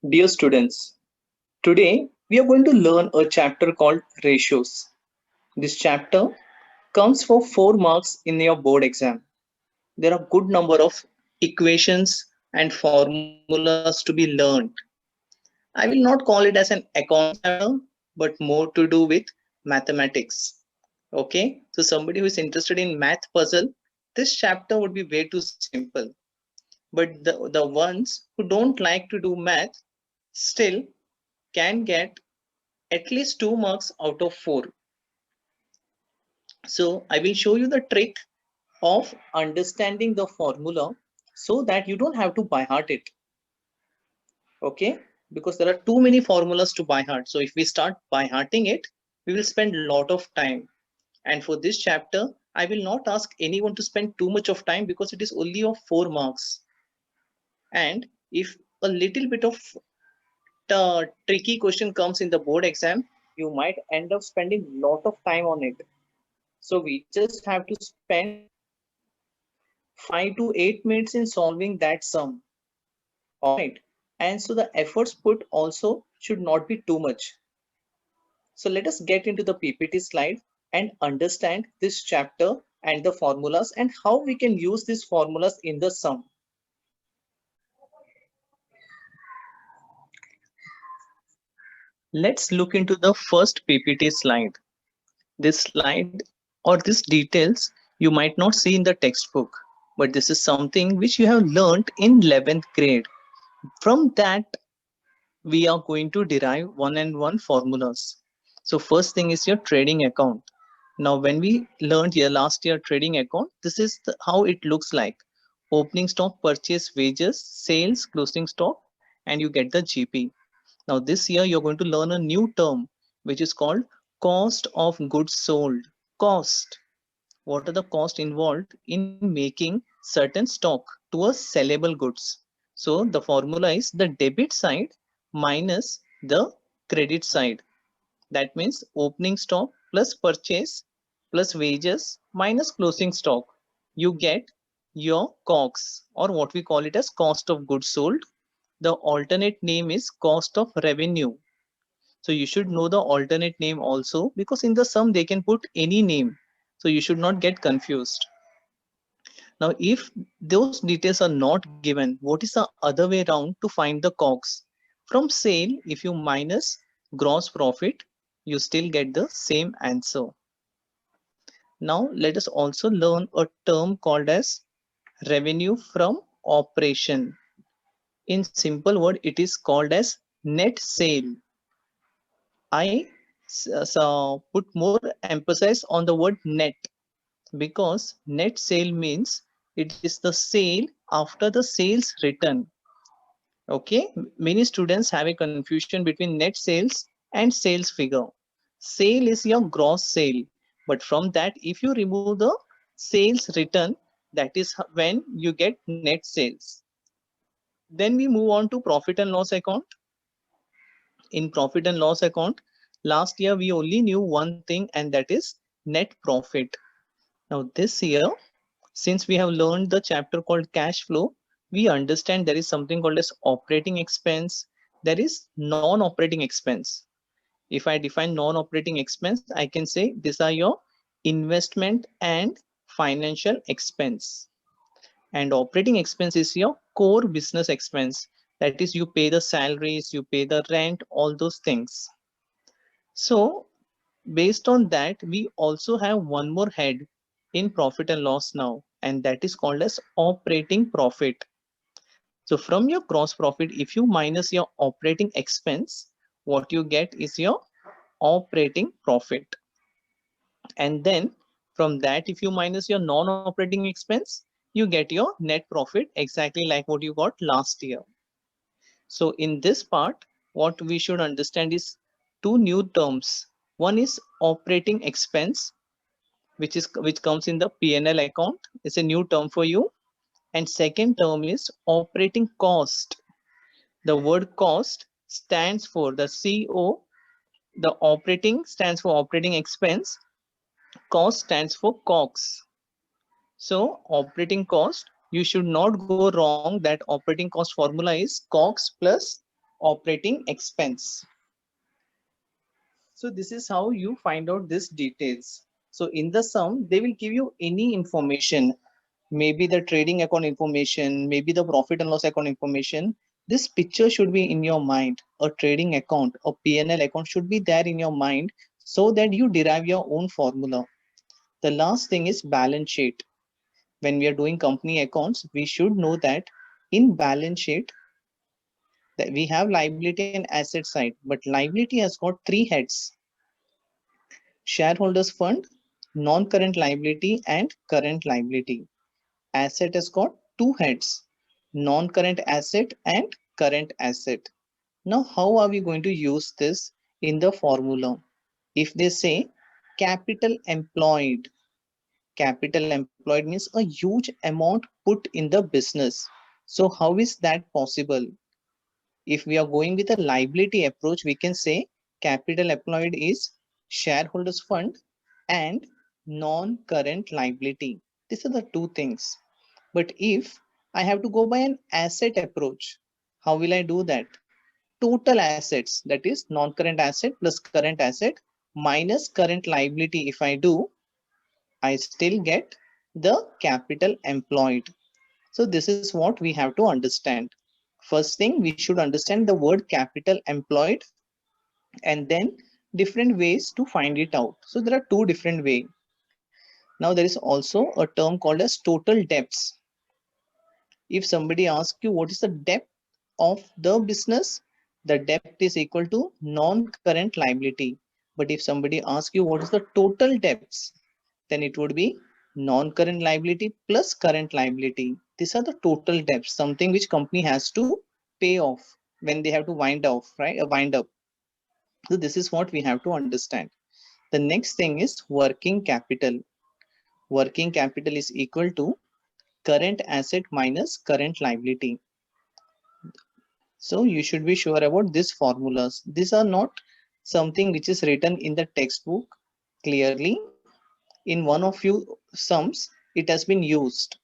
Dear students, today we are going to learn a chapter called ratios. This chapter comes for 4 marks in your board exam. There are good number of equations and formulas to be learned. I will not call it as an accounts chapter, but more to do with mathematics. Okay, so somebody who is interested in math puzzle, this chapter would be way too simple. But the ones who don't like to do math still can get at least 2 marks out of 4. So I will show you the trick of understanding the formula so that you don't have to by heart it. Okay, because there are too many formulas to by heart. So if we start by hearting it, we will spend a lot of time. And for this chapter, I will not ask anyone to spend too much of time because it is only of 4 marks. And if a little bit of tricky question comes in the board exam, you might end up spending a lot of time on it. So we just have to spend 5 to 8 minutes in solving that sum. All right. And so the efforts put also should not be too much. So let us get into the PPT slide and understand this chapter and the formulas and how we can use these formulas in the sum. Let's look into the first PPT slide. This slide or these details you might not see in the textbook, but this is something which you have learned in 11th grade. From that, we are going to derive one and one formulas. So first thing is your trading account. Now, when we learned here last year trading account, this is how it looks like. Opening stock, purchase, wages, sales, closing stock, and you get the GP. Now, this year you're going to learn a new term which is called cost of goods sold. Cost. What are the costs involved in making certain stock to a sellable goods? So the formula is the debit side minus the credit side. That means opening stock plus purchase plus wages minus closing stock. You get your COGS, or what we call it as cost of goods sold. The alternate name is cost of revenue. So you should know the alternate name also, because in the sum they can put any name. So you should not get confused. Now, if those details are not given, what is the other way around to find the COGS? From sale, if you minus gross profit, you still get the same answer. Now, let us also learn a term called as revenue from operation. In simple word, it is called as net sale. I put more emphasis on the word net because net sale means it is the sale after the sales return. Okay, many students have a confusion between net sales and sales figure. Sale is your gross sale, but from that, if you remove the sales return, that is when you get net sales. Then we move on to profit and loss account. In profit and loss account, last year we only knew one thing, and that is net profit. Now this year, since we have learned the chapter called cash flow, we understand there is something called as operating expense. There is non-operating expense. If I define non-operating expense, I can say these are your investment and financial expense. And operating expense is your core business expense. That is, you pay the salaries, you pay the rent, all those things. So based on that, we also have one more head in profit and loss now, and that is called as operating profit. So from your gross profit, if you minus your operating expense, what you get is your operating profit. And then from that, if you minus your non-operating expense, you get your net profit exactly like what you got last year. So in this part, what we should understand is two new terms. One is operating expense, which comes in the P&L account. It's a new term for you. And second term is operating cost. The word cost stands for the CO. The operating stands for operating expense. Cost stands for COGS. So operating cost, you should not go wrong that operating cost formula is COGS plus operating expense. So this is how you find out these details. So in the sum, they will give you any information, maybe the trading account information, maybe the profit and loss account information. This picture should be in your mind. A trading account, a P&L account should be there in your mind so that you derive your own formula. The last thing is balance sheet. When we are doing company accounts, we should know that in balance sheet that we have liability and asset side, but liability has got three heads: shareholders fund, non-current liability, and current liability. Asset has got two heads: non-current asset and current asset. Now, how are we going to use this in the formula? If they say capital employed, capital employed means a huge amount put in the business. So how is that possible? If we are going with a liability approach, we can say capital employed is shareholders fund and non-current liability. These are the two things. But if I have to go by an asset approach, how will I do that? Total assets, that is non-current asset plus current asset minus current liability. If I do, I still get the capital employed. So this is what we have to understand. First thing, we should understand the word capital employed, and then different ways to find it out. So there are two different ways. Now there is also a term called as total debts. If somebody asks you what is the debt of the business, the debt is equal to non-current liability. But if somebody asks you what is the total debts, then it would be non-current liability plus current liability. These are the total debts, something which company has to pay off when they have to wind off, right? Wind up. So this is what we have to understand. The next thing is working capital. Working capital is equal to current asset minus current liability. So you should be sure about these formulas. These are not something which is written in the textbook clearly. In one of few sums, it has been used.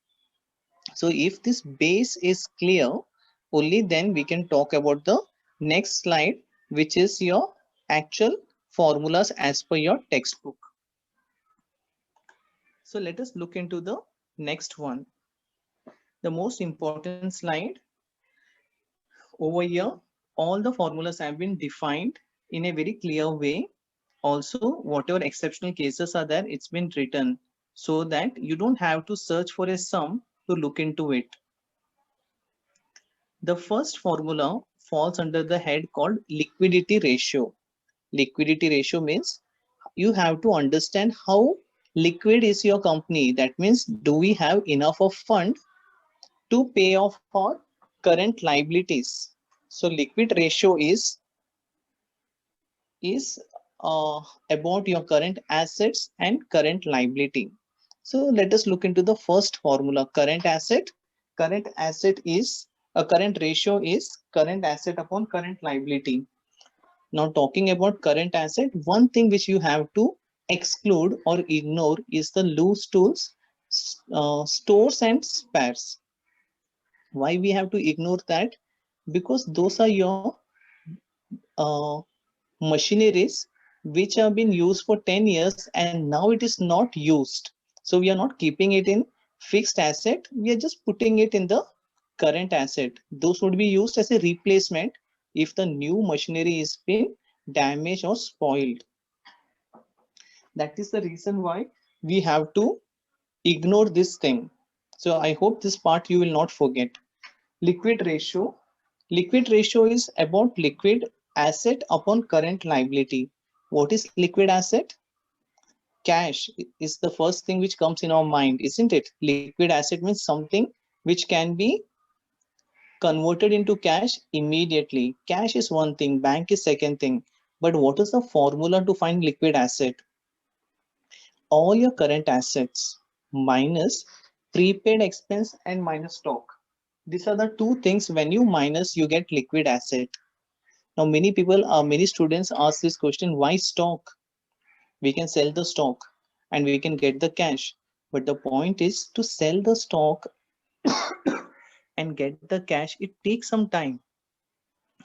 So if this base is clear, only then we can talk about the next slide, which is your actual formulas as per your textbook. So let us look into the next one. The most important slide. Over here, all the formulas have been defined in a very clear way. Also, whatever exceptional cases are there, it's been written so that you don't have to search for a sum to look into it. The first formula falls under the head called liquidity ratio. Liquidity ratio means you have to understand how liquid is your company. That means, do we have enough of fund to pay off our current liabilities? So liquid ratio is about your current assets and current liability. So let us look into the first formula, current asset. Current asset is a current ratio is current asset upon current liability. Now talking about current asset, one thing which you have to exclude or ignore is the loose tools, stores and spares. Why we have to ignore that? Because those are your uh, machineries which have been used for 10 years and now it is not used. So we are not keeping it in fixed asset, we are just putting it in the current asset. Those would be used as a replacement if the new machinery is been damaged or spoiled. That is the reason why we have to ignore this thing. So I hope this part you will not forget. Liquid ratio. Liquid ratio is about liquid asset upon current liability. What is liquid asset? Cash is the first thing which comes in our mind, isn't it? Liquid asset means something which can be converted into cash immediately. Cash is one thing, bank is second thing. But what is the formula to find liquid asset? All your current assets minus prepaid expense and minus stock. These are the two things. When you minus, you get liquid asset. Now many students ask this question, why stock? We can sell the stock and we can get the cash. But the point is, to sell the stock and get the cash, it takes some time.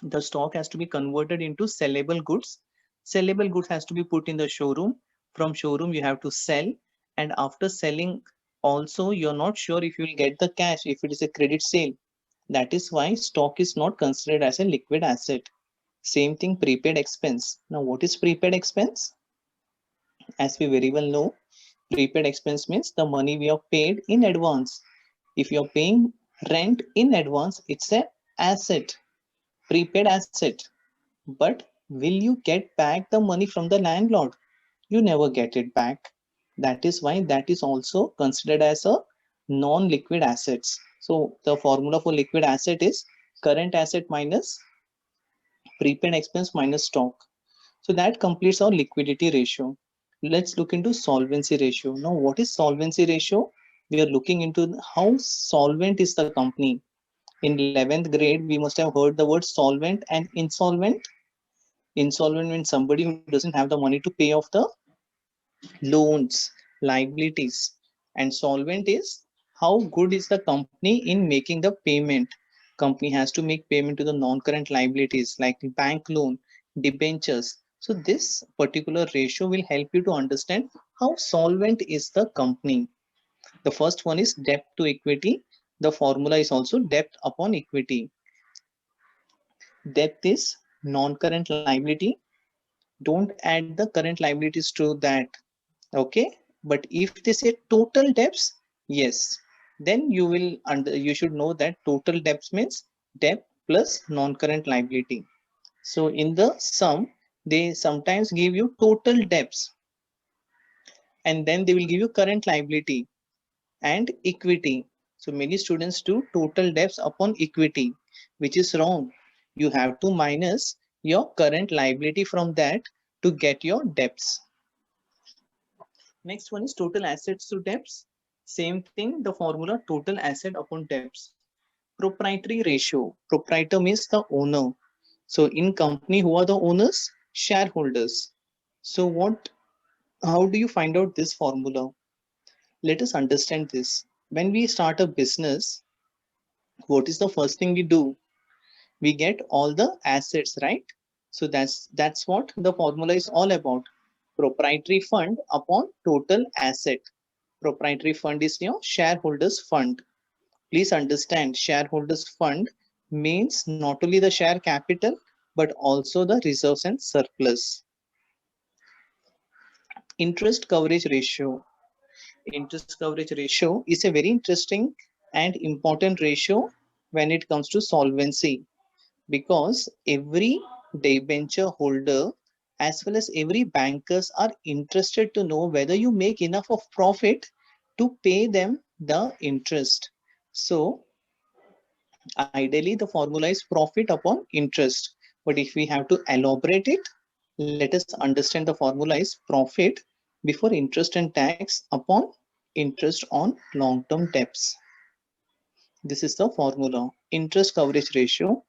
The stock has to be converted into sellable goods. Sellable goods has to be put in the showroom. From showroom, you have to sell. And after selling, also, you're not sure if you will get the cash if it is a credit sale. That is why stock is not considered as a liquid asset. Same thing, prepaid expense. Now, what is prepaid expense? As we very well know, prepaid expense means the money we have paid in advance. If you're paying rent in advance, it's a asset, prepaid asset. But will you get back the money from the landlord? You never get it back. That is why that is also considered as a non-liquid assets. So the formula for liquid asset is current asset minus prepaid expense minus stock. So that completes our liquidity ratio. Let's look into solvency ratio. Now, what is solvency ratio? We are looking into how solvent is the company. In 11th grade, we must have heard the word solvent and insolvent. Insolvent means somebody who doesn't have the money to pay off the loans, liabilities. And solvent is how good is the company in making the payment. Company has to make payment to the non-current liabilities like bank loan, debentures. So this particular ratio will help you to understand how solvent is the company. The first one is debt to equity. The formula is also debt upon equity. Debt is non-current liability. Don't add the current liabilities to that. Okay, but if they say total debts, yes, then you should know that total debts means debt plus non-current liability. So in the sum, they sometimes give you total debts, and then they will give you current liability and equity. So many students do total debts upon equity, which is wrong. You have to minus your current liability from that to get your debts. Next one is total assets to debts. Same thing, the formula total asset upon debts. Proprietary ratio. Proprietor means the owner. So in company, who are the owners? Shareholders. So how do you find out this formula? Let us understand this. When we start a business, what is the first thing we do? We get all the assets, right? So that's what the formula is all about. Proprietary fund upon total asset. Proprietary fund is your shareholders fund. Please understand, shareholders fund means not only the share capital but also the reserves and surplus. Interest coverage ratio. Interest coverage ratio is a very interesting and important ratio when it comes to solvency, because every debenture holder as well as every bankers are interested to know whether you make enough of profit to pay them the interest. So ideally the formula is profit upon interest, but if we have to elaborate it, let us understand the formula is profit before interest and tax upon interest on long-term debts. This is the formula. Interest coverage ratio.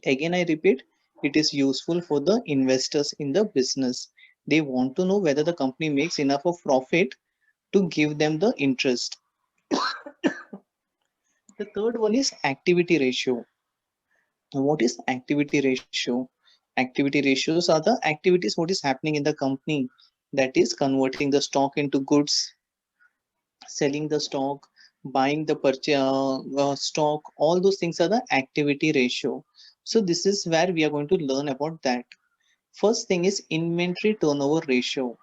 Again, I repeat, it is useful for the investors in the business. They want to know whether the company makes enough of profit to give them the interest. The third one is activity ratio. What is activity ratio? Activity ratios are the activities what is happening in the company, that is converting the stock into goods, selling the stock, buying the purchase stock. All those things are the activity ratio. So this is where we are going to learn about that. First thing is inventory turnover ratio.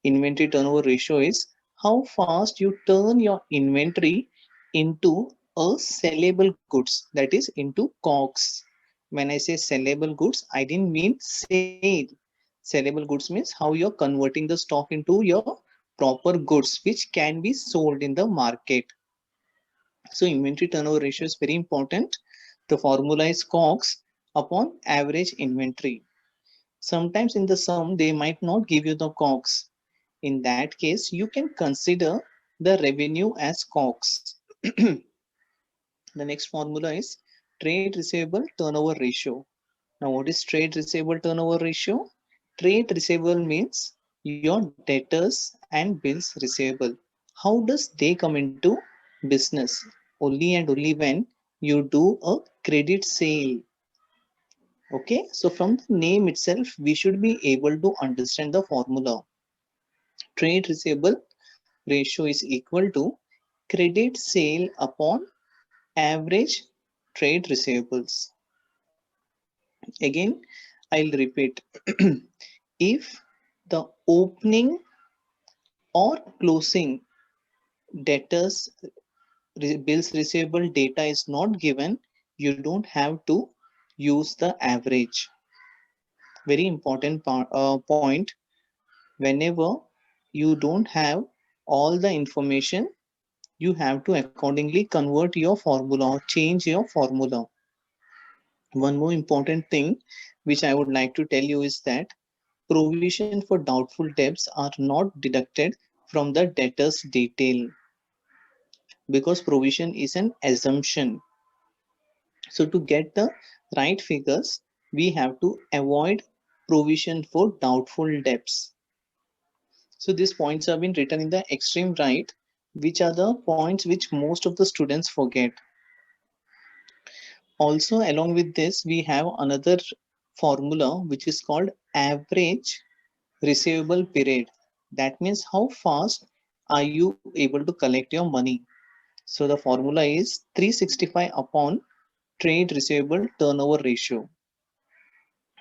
Inventory turnover ratio is how fast you turn your inventory into a sellable goods, that is into COGS. When I say sellable goods, I didn't mean sale. Sellable goods means how you're converting the stock into your proper goods which can be sold in the market. So inventory turnover ratio is very important. The formula is COGS upon average inventory. Sometimes in the sum, they might not give you the COGS. In that case, you can consider the revenue as COGS. The next formula is trade receivable turnover ratio. Now, what is trade receivable turnover ratio? Trade receivable means your debtors and bills receivable. How does they come into business? Only and only when you do a credit sale. Okay, so from the name itself, we should be able to understand the formula. Trade receivable ratio is equal to credit sale upon average trade receivables. Again, I'll repeat. If the opening or closing debtors bills receivable data is not given, you don't have to use the average. Very important point. Whenever you don't have all the information, you have to accordingly convert your formula or change your formula. One more important thing which I would like to tell you is that provision for doubtful debts are not deducted from the debtor's detail, because provision is an assumption. So to get the right figures, we have to avoid provision for doubtful debts. So these points have been written in the extreme right, which are the points which most of the students forget. Also, along with this, we have another formula which is called average receivable period. That means how fast are you able to collect your money. So the formula is 365 upon trade receivable turnover ratio.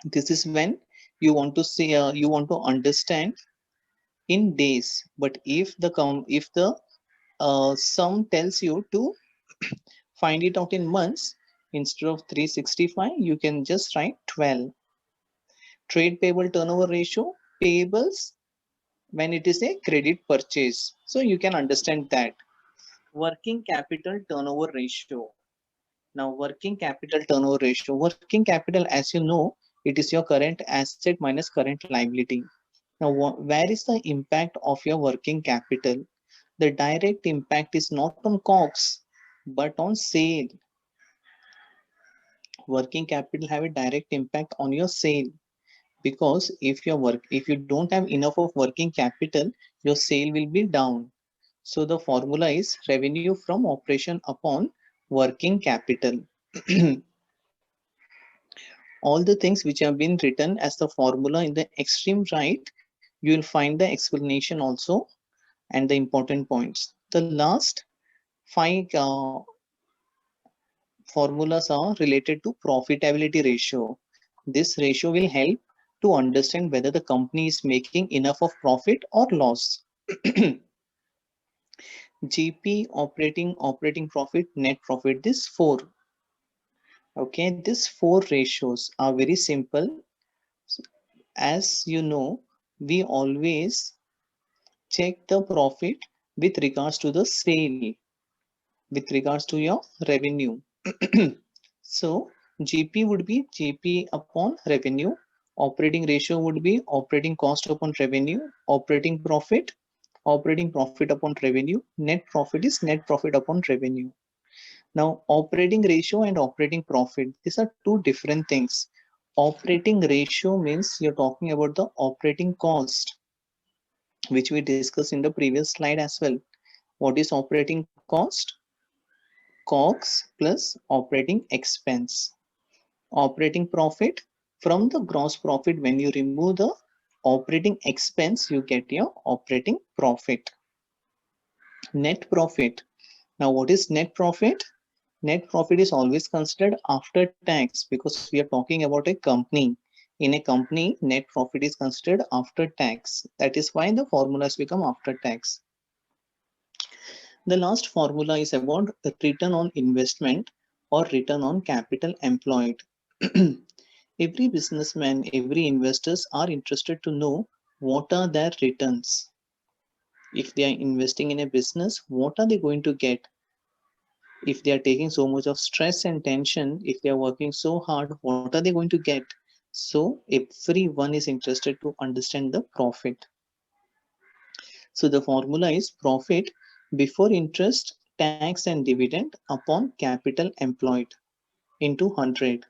This is when you want to see, you want to understand in days. But if the sum tells you to find it out in months, instead of 365, you can just write 12. Trade payable turnover ratio, payables when it is a credit purchase. So you can understand that. Working capital turnover ratio. Now, working capital turnover ratio. Working capital, as you know, it is your current asset minus current liability. Now, where is the impact of your working capital? The direct impact is not on COGS, but on sale. Working capital have a direct impact on your sale, because if you don't have enough of working capital, your sale will be down. So the formula is revenue from operation upon working capital. All the things which have been written as the formula in the extreme right, you will find the explanation also and the important points. The last five formulas are related to profitability ratio. This ratio will help to understand whether the company is making enough of profit or loss. GP, operating profit, net profit, this four. Okay, these four ratios are very simple. As you know, we always check the profit with regards to the sale, with regards to your revenue. So GP would be GP upon revenue, operating ratio would be operating cost upon revenue, operating profit upon revenue, net profit is net profit upon revenue. Now, operating ratio and operating profit, these are two different things. Operating ratio means you're talking about the operating cost, which we discussed in the previous slide as well. What is operating cost? COGS plus operating expense. Operating profit, from the gross profit, when you remove the operating expense, you get your operating profit. Net profit. Now, what is net profit? Net profit is always considered after tax, because we are talking about a company. In a company, net profit is considered after tax. That is why the formulas become after tax. The last formula is about return on investment or return on capital employed. Every businessman, every investors are interested to know what are their returns. If they are investing in a business, what are they going to get? If they are taking so much of stress and tension, if they are working so hard, what are they going to get? So everyone is interested to understand the profit. So the formula is profit before interest, tax and dividend upon capital employed into 100.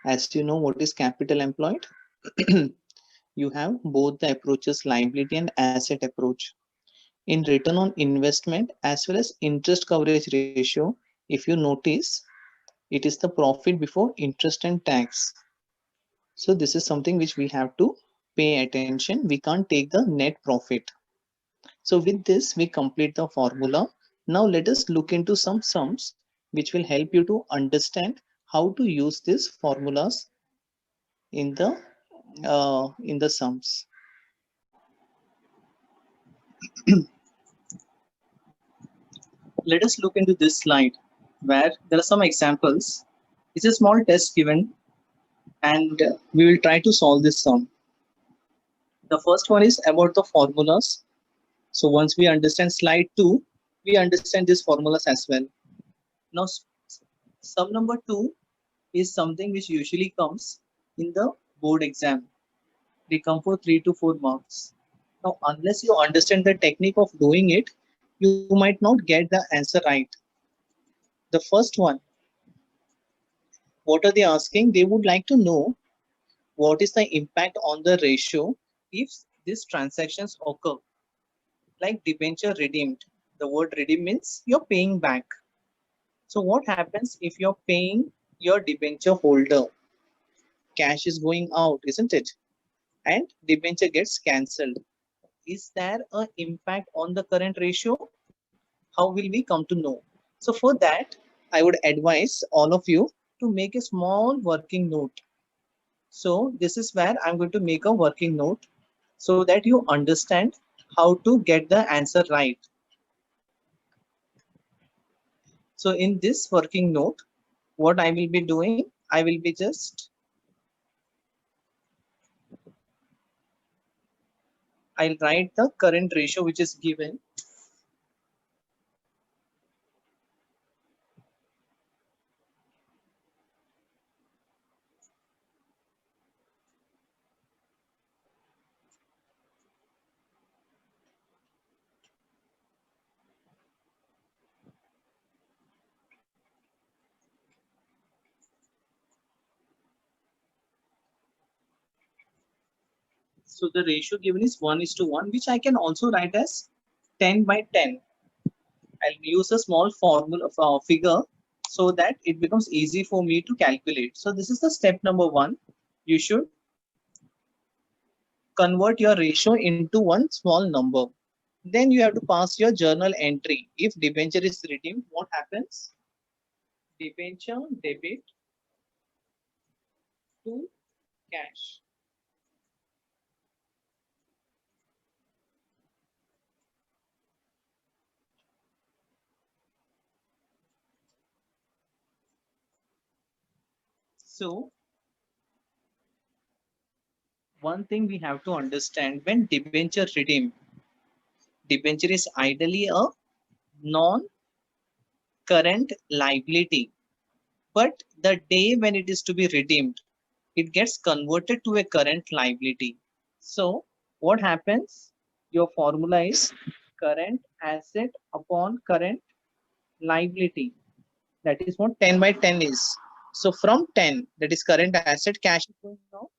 As you know, what is capital employed? You have both the approaches, liability and asset approach. In return on investment as well as interest coverage ratio, if you notice, it is the profit before interest and tax. So this is something which we have to pay attention. We can't take the net profit. So with this, we complete the formula. Now let us look into some sums which will help you to understand how to use these formulas in the sums. Let us look into this slide where there are some examples. It's a small test given, and we will try to solve this sum. The first one is about the formulas. So once we understand slide 2, we understand these formulas as well. Now sum number 2 is something which usually comes in the board exam. They come for 3 to 4 marks. Now unless you understand the technique of doing it, you might not get the answer right. The first one, what are they asking? They would like to know what is the impact on the ratio if these transactions occur, like debenture redeemed. The word redeem means you're paying back. So what happens if you're paying your debenture holder? Cash is going out, isn't it? And debenture gets cancelled. Is there an impact on the current ratio? How will we come to know? So for that, I would advise all of you to make a small working note. So this is where I'm going to make a working note so that you understand how to get the answer right. So in this working note, what I will be doing, I will be just, I'll write the current ratio which is given. So the ratio given is 1:1, which I can also write as 10 by 10. I'll use a small formula figure so that it becomes easy for me to calculate. So this is the step number 1. You should convert your ratio into one small number. Then you have to pass your journal entry. If debenture is redeemed, what happens? Debenture debit to cash. So one thing we have to understand, when debenture redeemed, debenture is ideally a non-current liability. But the day when it is to be redeemed, it gets converted to a current liability. So what happens? Your formula is current asset upon current liability. That is what 10 by 10 is. So from 10, that is current asset, cash is going now,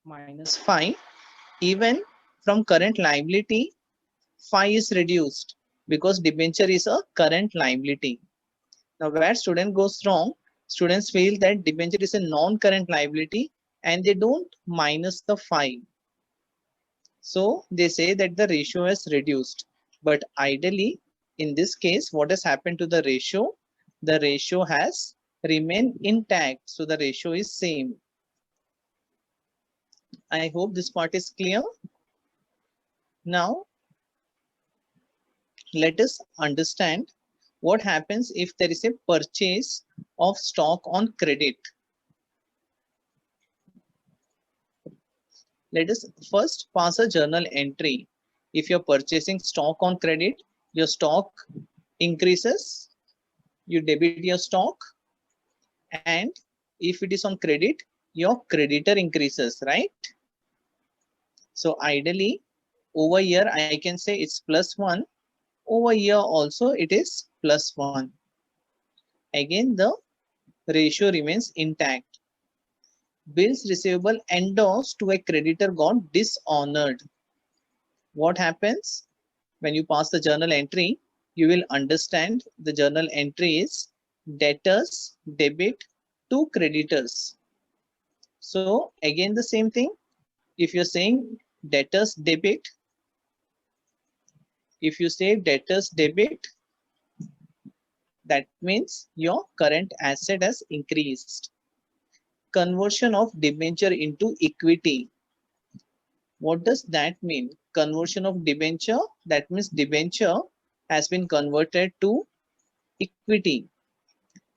minus 5. Even from current liability, 5 is reduced because debenture is a current liability. Now where student goes wrong, students feel that debenture is a non-current liability and they don't minus the 5. So they say that the ratio has reduced. But ideally, in this case, what has happened to the ratio? The ratio has remained intact. So the ratio is same. I hope this part is clear. Now, let us understand what happens if there is a purchase of stock on credit. Let us first pass a journal entry. If you're purchasing stock on credit, your stock increases, you debit your stock, and if it is on credit, your creditor increases, right? So ideally, over here, I can say it's +1. Over here also, it is +1. Again, the ratio remains intact. Bills receivable endorsed to a creditor got dishonored. What happens? When you pass the journal entry, you will understand the journal entry is debtors debit to creditors. So again the same thing. If you're saying debtors debit, if you say debtors debit, that means your current asset has increased. Conversion of debenture into equity. What does that mean? Conversion of debenture, that means debenture has been converted to equity.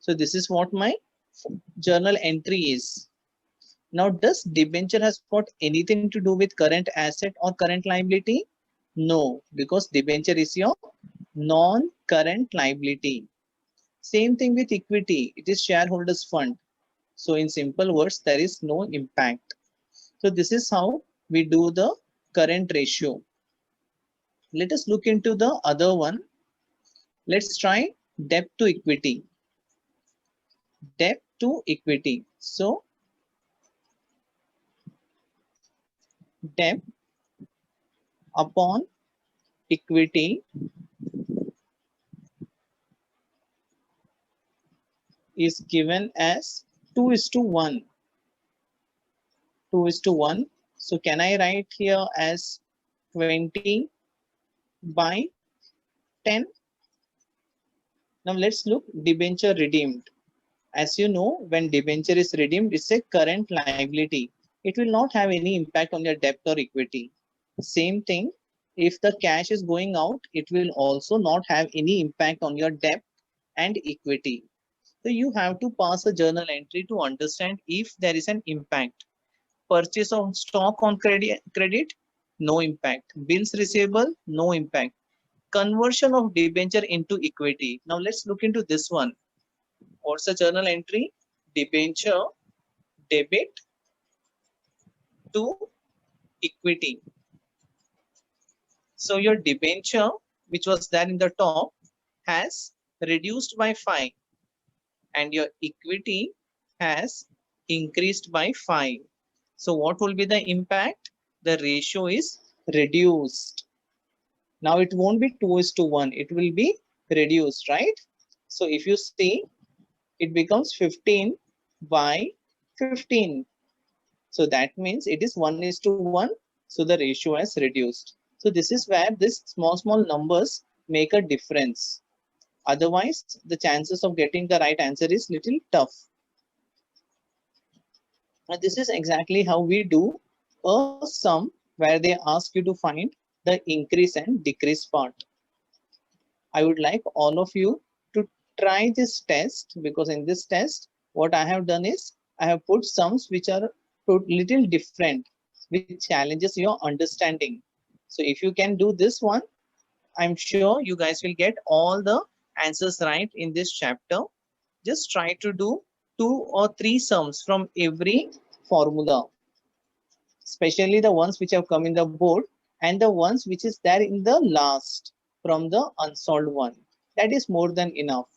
So this is what my journal entry is. Now, does debenture has got anything to do with current asset or current liability? No, because debenture is your non-current liability. Same thing with equity. It is shareholders fund. So in simple words, there is no impact. So this is how we do the current ratio. Let us look into the other one. Let's try debt to equity. Debt to equity. So debt upon equity is given as 2:1. 2:1. So can I write here as 20 by 10? Now let's look debenture redeemed. As you know, when debenture is redeemed, it's a current liability. It will not have any impact on your debt or equity. Same thing, if the cash is going out, it will also not have any impact on your debt and equity. So you have to pass a journal entry to understand if there is an impact. Purchase of stock on credit, no impact. Bills receivable, no impact. Conversion of debenture into equity. Now let's look into this one. What's the journal entry? Debenture debit to equity. So your debenture, which was there in the top, has reduced by 5 and your equity has increased by 5. So what will be the impact? The ratio is reduced. Now it won't be 2:1, it will be reduced, right? So if you see, it becomes 15 by 15. So that means it is 1:1. So the ratio has reduced. So this is where this small numbers make a difference. Otherwise, the chances of getting the right answer is little tough. Now this is exactly how we do a sum where they ask you to find the increase and decrease part. I would like all of you to try this test, because in this test, what I have done is I have put sums which are little different, which challenges your understanding. So if you can do this one, I'm sure you guys will get all the answers right in this chapter. Just try to do 2 or 3 sums from every formula, especially the ones which have come in the board and the ones which is there in the last from the unsolved one. That is more than enough.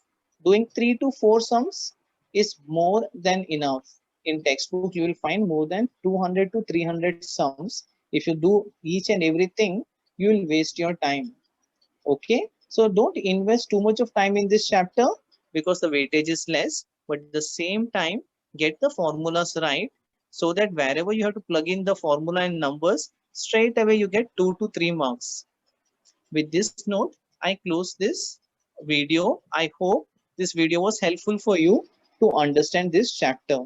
Doing 3 to 4 sums is more than enough. In textbook, you will find more than 200 to 300 sums. If you do each and everything, you will waste your time. Okay, so don't invest too much of time in this chapter because the weightage is less, but at the same time, get the formulas right so that wherever you have to plug in the formula and numbers, straight away you get 2 to 3 marks. With this note, I close this video. I hope this video was helpful for you to understand this chapter.